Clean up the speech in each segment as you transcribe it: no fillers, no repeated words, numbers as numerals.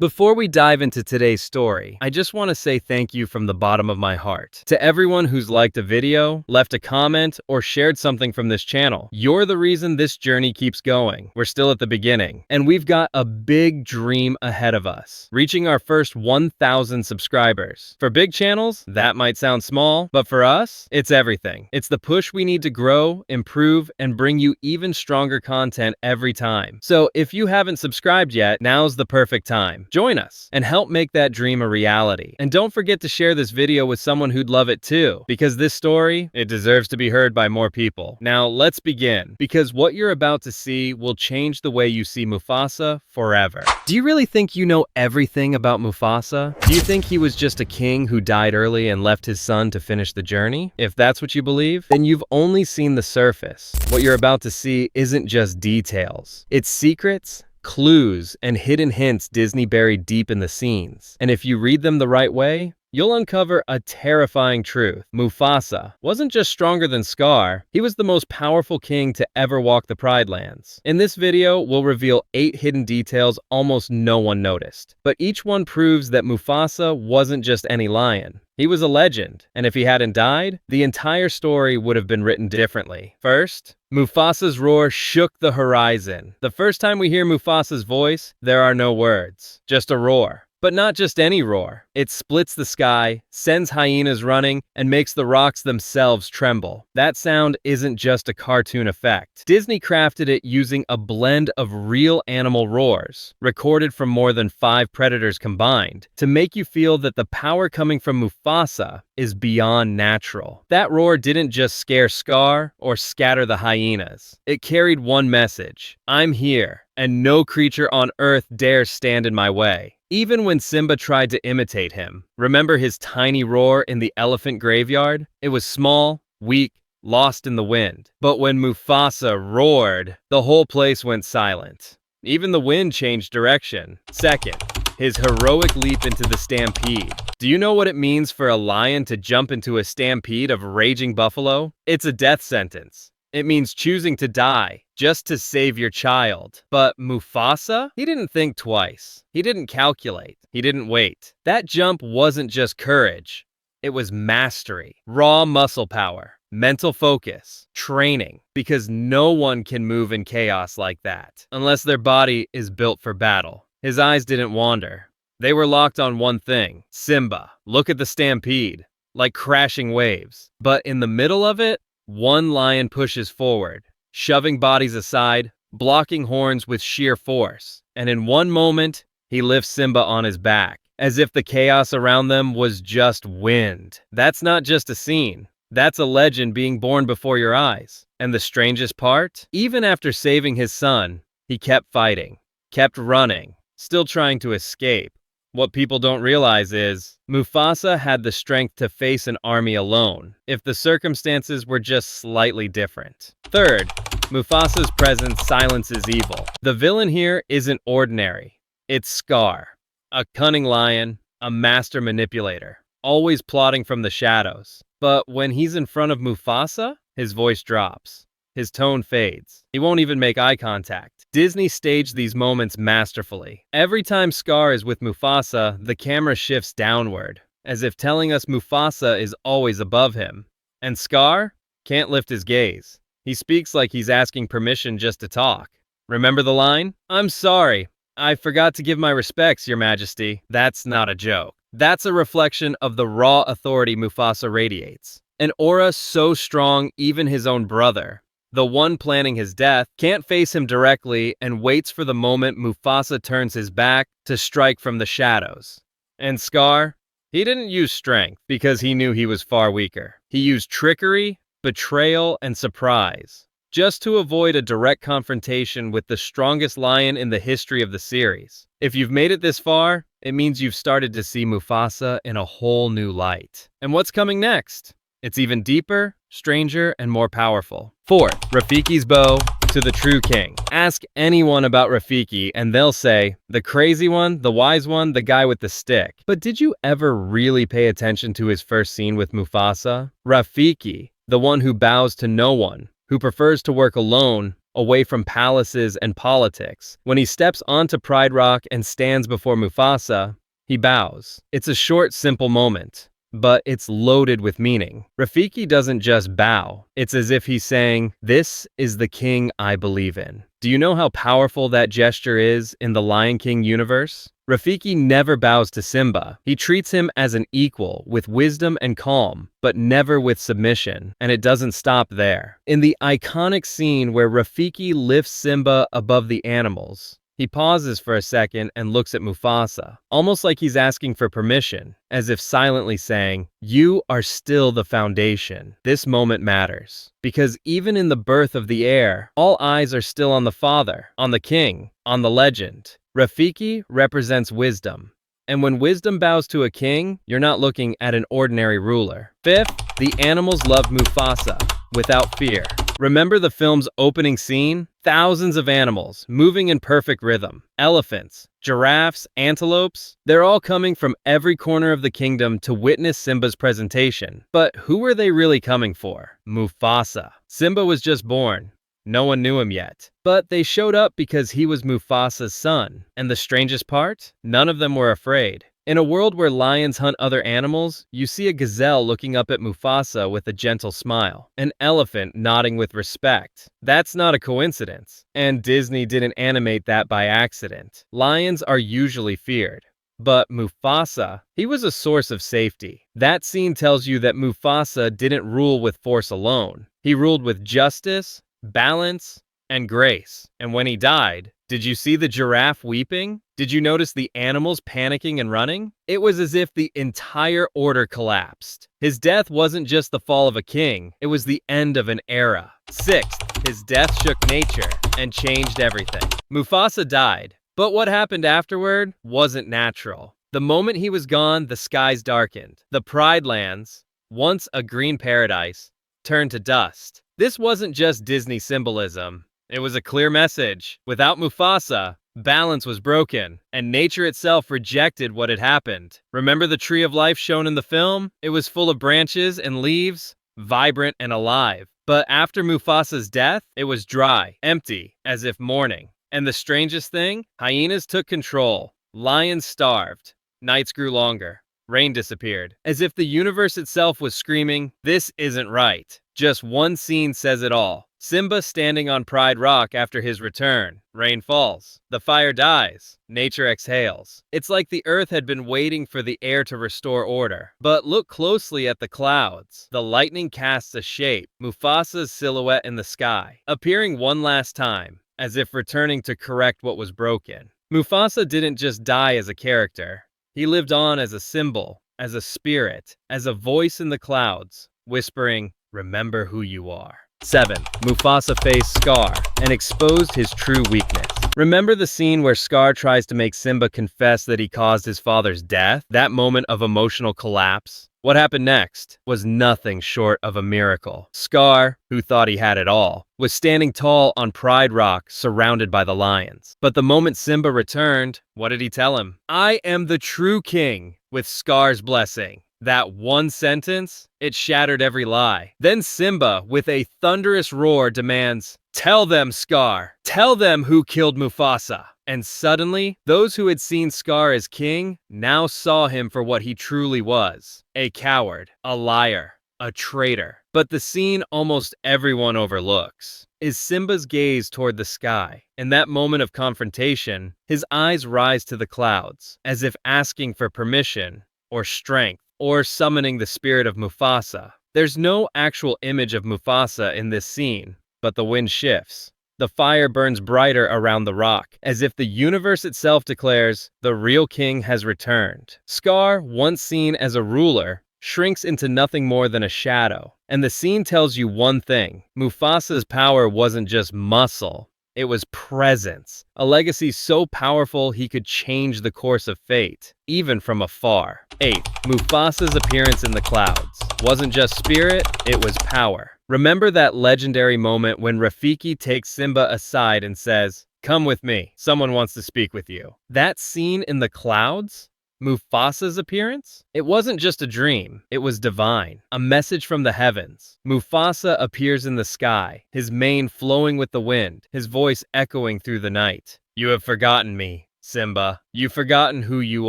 Before we dive into today's story, I just want to say thank you from the bottom of my heart to everyone who's liked a video, left a comment, or shared something from this channel. You're the reason this journey keeps going. We're still at the beginning, and we've got a big dream ahead of us, reaching our first 1,000 subscribers. For big channels, that might sound small, but for us, it's everything. It's the push we need to grow, improve, and bring you even stronger content every time. So if you haven't subscribed yet, now's the perfect time. Join us and help make that dream a reality. And don't forget to share this video with someone who'd love it too, because this story, it deserves to be heard by more people. Now let's begin, because what you're about to see will change the way you see Mufasa forever. Do you really think you know everything about Mufasa? Do you think he was just a king who died early and left his son to finish the journey? If that's what you believe, then you've only seen the surface. What you're about to see isn't just details. It's secrets, clues, and hidden hints Disney buried deep in the scenes. And if you read them the right way, you'll uncover a terrifying truth. Mufasa wasn't just stronger than Scar, he was the most powerful king to ever walk the Pride Lands. In this video, we'll reveal 8 hidden details almost no one noticed. But each one proves that Mufasa wasn't just any lion. He was a legend, and if he hadn't died, the entire story would have been written differently. First, Mufasas Roar shook the horizon. The first time we hear Mufasa's voice, there are no words, just a roar. But not just any roar. It splits the sky, sends hyenas running, and makes the rocks themselves tremble. That sound isn't just a cartoon effect. Disney crafted it using a blend of real animal roars, recorded from more than 5 predators combined, to make you feel that the power coming from Mufasa is beyond natural. That roar didn't just scare Scar or scatter the hyenas. It carried one message: I'm here, and no creature on earth dares stand in my way. Even when Simba tried to imitate him, remember his tiny roar in the elephant graveyard? It was small, weak, lost in the wind. But when Mufasa roared, the whole place went silent. Even the wind changed direction. Second, his heroic leap into the stampede. Do you know what it means for a lion to jump into a stampede of raging buffalo? It's a death sentence. It means choosing to die just to save your child. But Mufasa? He didn't think twice. He didn't calculate. He didn't wait. That jump wasn't just courage. It was mastery, raw muscle power, mental focus, training, because no one can move in chaos like that unless their body is built for battle. His eyes didn't wander. They were locked on one thing: Simba. Look at the stampede, like crashing waves. But in the middle of it, one lion pushes forward, shoving bodies aside, blocking horns with sheer force. And in one moment, he lifts Simba on his back, as if the chaos around them was just wind. That's not just a scene. That's a legend being born before your eyes. And the strangest part? Even after saving his son, he kept fighting, kept running, still trying to escape. What people don't realize is, Mufasa had the strength to face an army alone, if the circumstances were just slightly different. Third, Mufasa's presence silences evil. The villain here isn't ordinary. It's Scar, a cunning lion, a master manipulator, always plotting from the shadows. But when he's in front of Mufasa, his voice drops. His tone fades. He won't even make eye contact. Disney staged these moments masterfully. Every time Scar is with Mufasa, the camera shifts downward, as if telling us Mufasa is always above him. And Scar can't lift his gaze. He speaks like he's asking permission just to talk. Remember the line? "I'm sorry, I forgot to give my respects, Your Majesty." That's not a joke. That's a reflection of the raw authority Mufasa radiates. An aura so strong even his own brother, the one planning his death, can't face him directly and waits for the moment Mufasa turns his back to strike from the shadows. And Scar? He didn't use strength because he knew he was far weaker. He used trickery, betrayal, and surprise, just to avoid a direct confrontation with the strongest lion in the history of the series. If you've made it this far, it means you've started to see Mufasa in a whole new light. And what's coming next? It's even deeper, stranger, and more powerful. Fourth, Rafikis' bow to the true king. Ask anyone about Rafiki and they'll say, the crazy one, the wise one, the guy with the stick. But did you ever really pay attention to his first scene with Mufasa? Rafiki, the one who bows to no one, who prefers to work alone, away from palaces and politics. When he steps onto Pride Rock and stands before Mufasa, he bows. It's a short, simple moment, but it's loaded with meaning. Rafiki doesn't just bow. It's as if he's saying, "This is the king I believe in." Do you know how powerful that gesture is in the Lion King universe? Rafiki never bows to Simba. He treats him as an equal, with wisdom and calm, but never with submission. And it doesn't stop there. In the iconic scene where Rafiki lifts Simba above the animals, he pauses for a second and looks at Mufasa, almost like he's asking for permission, as if silently saying, "You are still the foundation." This moment matters, because even in the birth of the heir, all eyes are still on the father, on the king, on the legend. Rafiki represents wisdom. And when wisdom bows to a king, you're not looking at an ordinary ruler. Fifth, the animals love Mufasa without fear. Remember the film's opening scene? Thousands of animals, moving in perfect rhythm. Elephants, giraffes, antelopes, they're all coming from every corner of the kingdom to witness Simba's presentation. But who were they really coming for? Mufasa. Simba was just born. No one knew him yet. But they showed up because he was Mufasa's son. And the strangest part? None of them were afraid. In a world where lions hunt other animals, you see a gazelle looking up at Mufasa with a gentle smile. An elephant nodding with respect. That's not a coincidence. And Disney didn't animate that by accident. Lions are usually feared. But Mufasa, he was a source of safety. That scene tells you that Mufasa didn't rule with force alone. He ruled with justice, balance, and grace. And when he died, did you see the giraffe weeping? Did you notice the animals panicking and running? It was as if the entire order collapsed. His death wasn't just the fall of a king, it was the end of an era. Sixth, his death shook nature and changed everything. Mufasa died, but what happened afterward wasn't natural. The moment he was gone, the skies darkened. The Pride Lands, once a green paradise, turned to dust. This wasn't just Disney symbolism. It was a clear message. Without Mufasa, balance was broken, and nature itself rejected what had happened. Remember the tree of life shown in the film? It was full of branches and leaves, vibrant and alive. But after Mufasa's death, it was dry, empty, as if mourning. And the strangest thing? Hyenas took control. Lions starved. Nights grew longer. Rain disappeared. As if the universe itself was screaming, "This isn't right." Just one scene says it all. Simba standing on Pride Rock after his return. Rain falls. The fire dies. Nature exhales. It's like the earth had been waiting for the air to restore order. But look closely at the clouds. The lightning casts a shape, Mufasa's silhouette in the sky, appearing one last time, as if returning to correct what was broken. Mufasa didn't just die as a character. He lived on as a symbol, as a spirit, as a voice in the clouds, whispering, "Remember who you are." 7. Mufasa faced Scar and exposed his true weakness. Remember the scene where Scar tries to make Simba confess that he caused his father's death? That moment of emotional collapse? What happened next was nothing short of a miracle. Scar, who thought he had it all, was standing tall on Pride Rock, surrounded by the lions. But the moment Simba returned, what did he tell him? "I am the true king," with Scar's blessing. That one sentence, it shattered every lie. Then Simba, with a thunderous roar, demands, "Tell them, Scar! Tell them who killed Mufasa!" And suddenly, those who had seen Scar as king now saw him for what he truly was. A coward, a liar, a traitor. But the scene almost everyone overlooks is Simba's gaze toward the sky. In that moment of confrontation, his eyes rise to the clouds, as if asking for permission, or strength, or summoning the spirit of Mufasa. There's no actual image of Mufasa in this scene, but the wind shifts. The fire burns brighter around the rock, as if the universe itself declares, the real king has returned. Scar, once seen as a ruler, shrinks into nothing more than a shadow. And the scene tells you one thing: Mufasa's power wasn't just muscle, it was presence. A legacy so powerful he could change the course of fate, even from afar. 8. Mufasa's appearance in the clouds wasn't just spirit, it was power. Remember that legendary moment when Rafiki takes Simba aside and says, "Come with me, someone wants to speak with you." That scene in the clouds? Mufasa's appearance? It wasn't just a dream, it was divine, a message from the heavens. Mufasa appears in the sky, his mane flowing with the wind, his voice echoing through the night. You have forgotten me, Simba. You've forgotten who you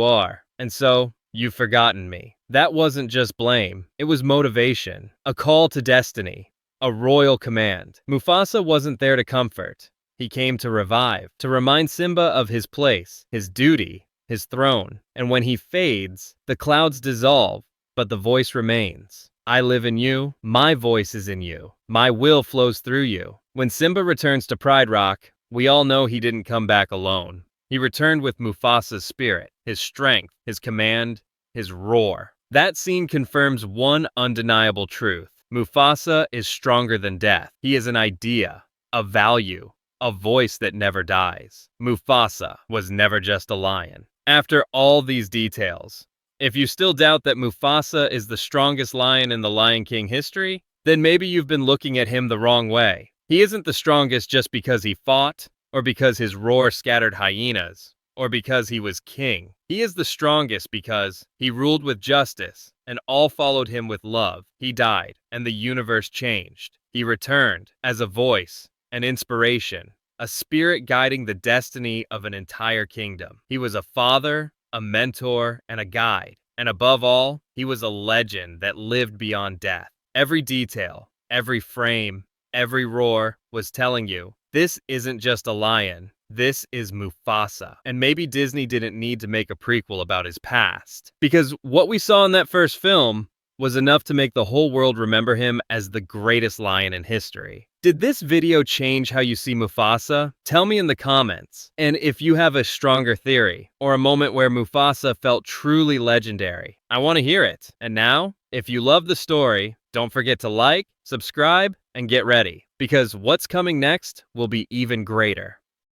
are, and so you've forgotten me. That wasn't just blame, it was motivation, a call to destiny, a royal command. Mufasa wasn't there to comfort. He came to revive, to remind Simba of his place, his duty, his throne. And when he fades, the clouds dissolve, but the voice remains. I live in you, my voice is in you, my will flows through you. When Simba returns to Pride Rock, we all know he didn't come back alone. He returned with Mufasa's spirit, his strength, his command, his roar. That scene confirms one undeniable truth. Mufasa is stronger than death. He is an idea, a value, a voice that never dies. Mufasa was never just a lion. After all these details, if you still doubt that Mufasa is the strongest lion in the Lion King history, then maybe you've been looking at him the wrong way. He isn't the strongest just because he fought, or because his roar scattered hyenas, or because he was king. He is the strongest because he ruled with justice, and all followed him with love. He died, and the universe changed. He returned as a voice, an inspiration, a spirit guiding the destiny of an entire kingdom. He was a father, a mentor, and a guide. And above all, he was a legend that lived beyond death. Every detail, every frame, every roar was telling you, this isn't just a lion, this is Mufasa. And maybe Disney didn't need to make a prequel about his past, because what we saw in that first film was enough to make the whole world remember him as the greatest lion in history. Did this video change how you see Mufasa? Tell me in the comments. And if you have a stronger theory, or a moment where Mufasa felt truly legendary, I want to hear it. And now, if you love the story, don't forget to like, subscribe, and get ready, because what's coming next will be even greater.